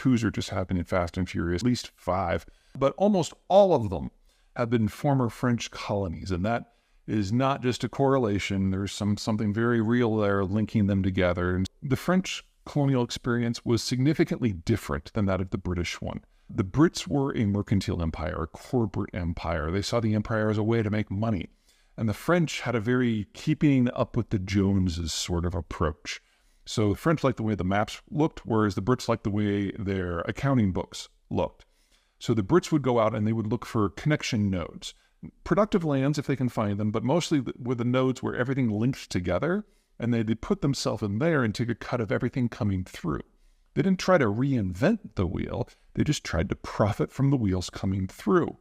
coups are just happening fast and furious, at least 5. But almost all of them have been former French colonies, and that is not just a correlation. There's something very real there linking them together. And the French colonial experience was significantly different than that of the British one. The Brits were a mercantile empire, a corporate empire. They saw the empire as a way to make money. And the French had a very keeping up with the Joneses sort of approach. So the French liked the way the maps looked, whereas the Brits liked the way their accounting books looked. So the Brits would go out and they would look for connection nodes. Productive lands if they can find them, but mostly with the nodes where everything linked together, and they'd put themselves in there and take a cut of everything coming through. They didn't try to reinvent the wheel, they just tried to profit from the wheels coming through.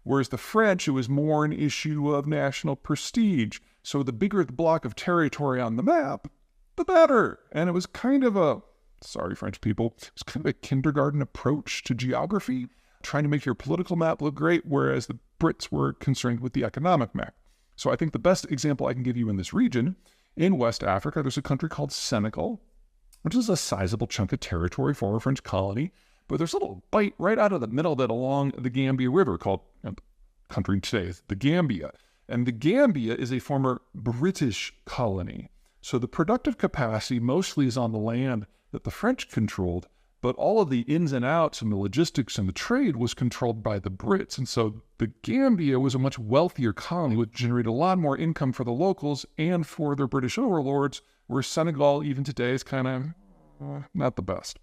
Whereas the French, it was more an issue of national prestige. So the bigger the block of territory on the map, the better. And it was kind of a, sorry French people, it was kind of a kindergarten approach to geography, trying to make your political map look great, whereas the Brits were concerned with the economic map. So I think the best example I can give you in this region, in West Africa, there's a country called Senegal, which is a sizable chunk of territory, former French colony, but there's a little bite right out of the middle of it along the Gambia River called, country today is the Gambia. And the Gambia is a former British colony. So the productive capacity mostly is on the land that the French controlled, but all of the ins and outs and the logistics and the trade was controlled by the Brits. And so the Gambia was a much wealthier colony, which generated a lot more income for the locals and for their British overlords, where Senegal, even today, is kind of not the best.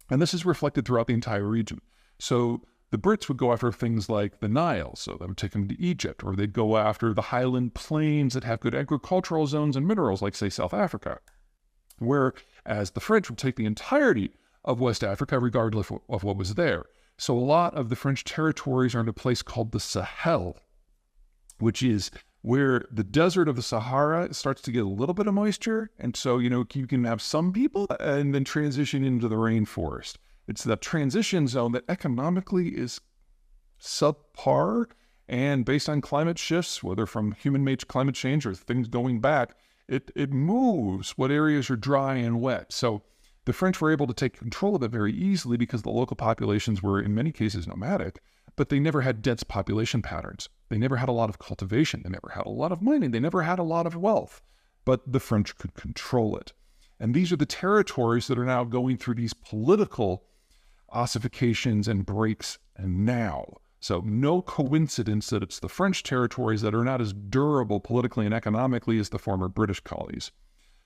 And this is reflected throughout the entire region. So the Brits would go after things like the Nile, so they would take them to Egypt, or they'd go after the highland plains that have good agricultural zones and minerals, like, say, South Africa. Whereas the French would take the entirety of West Africa, regardless of what was there. So a lot of the French territories are in a place called the Sahel, which is where the desert of the Sahara starts to get a little bit of moisture. And so, you can have some people and then transition into the rainforest. It's that transition zone that economically is subpar, and based on climate shifts, whether from human-made climate change or things going back, it moves what areas are dry and wet. So the French were able to take control of it very easily because the local populations were, in many cases, nomadic, but they never had dense population patterns. They never had a lot of cultivation. They never had a lot of mining. They never had a lot of wealth, but the French could control it. And these are the territories that are now going through these political ossifications and breaks and now. So no coincidence that it's the French territories that are not as durable politically and economically as the former British colonies.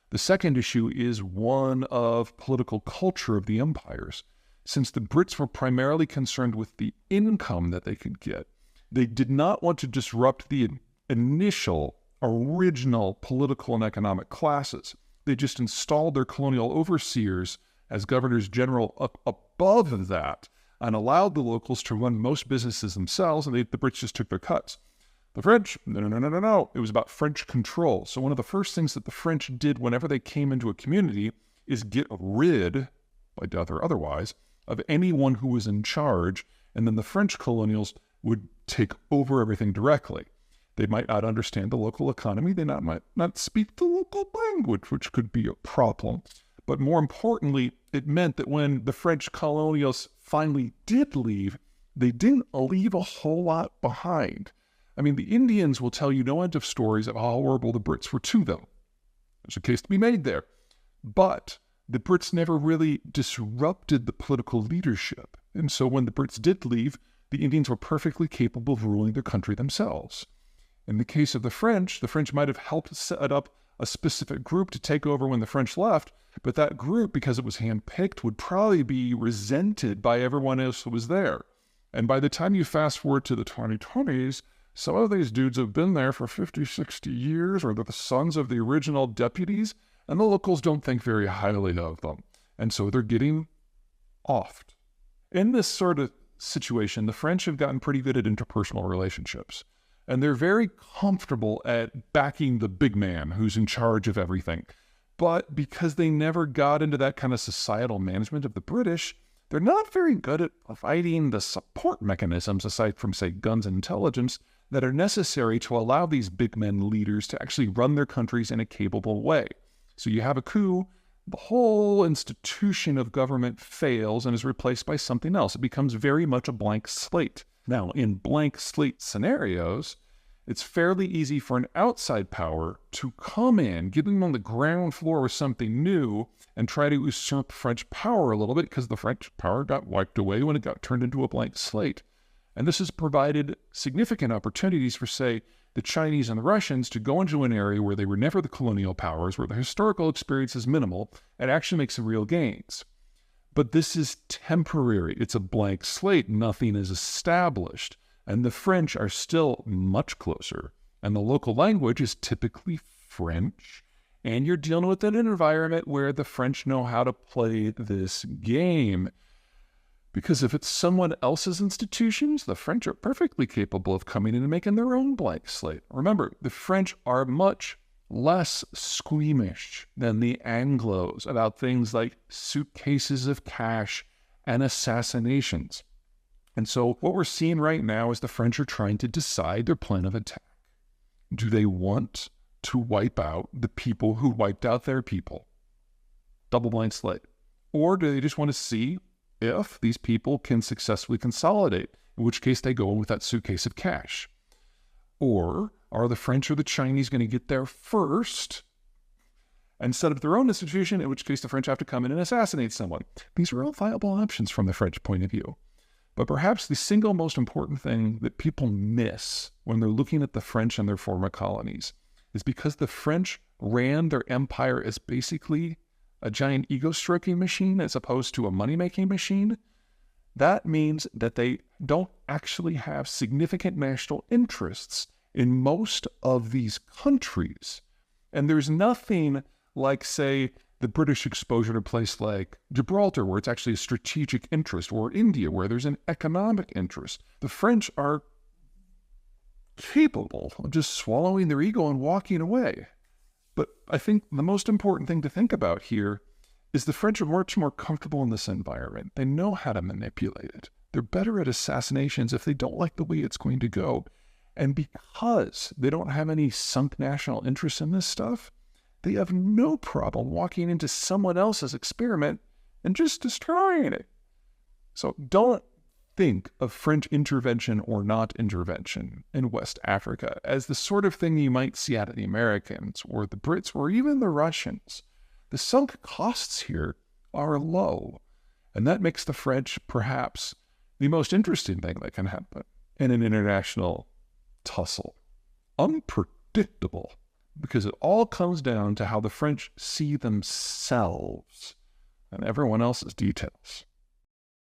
The second issue is one of political culture of the empires. Since the Brits were primarily concerned with the income that they could get, they did not want to disrupt the initial, original political and economic classes. They just installed their colonial overseers as governors general above that and allowed the locals to run most businesses themselves, and the Brits just took their cuts. The French, no. It was about French control. So one of the first things that the French did whenever they came into a community is get rid, by death or otherwise, of anyone who was in charge, and then the French colonials would take over everything directly. They might not understand the local economy. They might not speak the local language, which could be a problem. But more importantly, it meant that when the French colonials finally did leave, they didn't leave a whole lot behind. I mean, the Indians will tell you no end of stories of how horrible the Brits were to them. There's a case to be made there. But the Brits never really disrupted the political leadership. And so when the Brits did leave, the Indians were perfectly capable of ruling their country themselves. In the case of the French might have helped set up a specific group to take over when the French left, but that group, because it was handpicked, would probably be resented by everyone else who was there. And by the time you fast forward to the 2020s, some of these dudes have been there for 50, 60 years, or they're the sons of the original deputies, and the locals don't think very highly of them. And so they're getting offed. In this sort of situation, the French have gotten pretty good at interpersonal relationships. And they're very comfortable at backing the big man who's in charge of everything. But because they never got into that kind of societal management of the British, they're not very good at providing the support mechanisms, aside from, say, guns and intelligence, that are necessary to allow these big men leaders to actually run their countries in a capable way. So you have a coup, the whole institution of government fails and is replaced by something else. It becomes very much a blank slate. Now, in blank slate scenarios, it's fairly easy for an outside power to come in, get them on the ground floor with something new, and try to usurp French power a little bit, because the French power got wiped away when it got turned into a blank slate. And this has provided significant opportunities for, say, the Chinese and the Russians to go into an area where they were never the colonial powers, where the historical experience is minimal, and actually make some real gains. But this is temporary. It's a blank slate. Nothing is established. And the French are still much closer. And the local language is typically French. And you're dealing with an environment where the French know how to play this game. Because if it's someone else's institutions, the French are perfectly capable of coming in and making their own blank slate. Remember, the French are much less squeamish than the Anglos about things like suitcases of cash and assassinations. And so what we're seeing right now is the French are trying to decide their plan of attack. Do they want to wipe out the people who wiped out their people? Double blank slate. Or do they just want to see if these people can successfully consolidate, in which case they go in with that suitcase of cash? Or are the French or the Chinese going to get there first and set up their own institution, in which case the French have to come in and assassinate someone? These are all viable options from the French point of view. But perhaps the single most important thing that people miss when they're looking at the French and their former colonies is because the French ran their empire as basically a giant ego-stroking machine as opposed to a money-making machine. That means that they don't actually have significant national interests in most of these countries. And there's nothing like, say, the British exposure to a place like Gibraltar, where it's actually a strategic interest, or India, where there's an economic interest. The French are capable of just swallowing their ego and walking away. But I think the most important thing to think about here is the French are much more comfortable in this environment. They know how to manipulate it. They're better at assassinations if they don't like the way it's going to go. And because they don't have any sunk national interest in this stuff, they have no problem walking into someone else's experiment and just destroying it. So don't think of French intervention or not intervention in West Africa as the sort of thing you might see out of the Americans or the Brits or even the Russians. The sunk costs here are low, and that makes the French perhaps the most interesting thing that can happen in an international tussle. Unpredictable, because it all comes down to how the French see themselves and everyone else's details.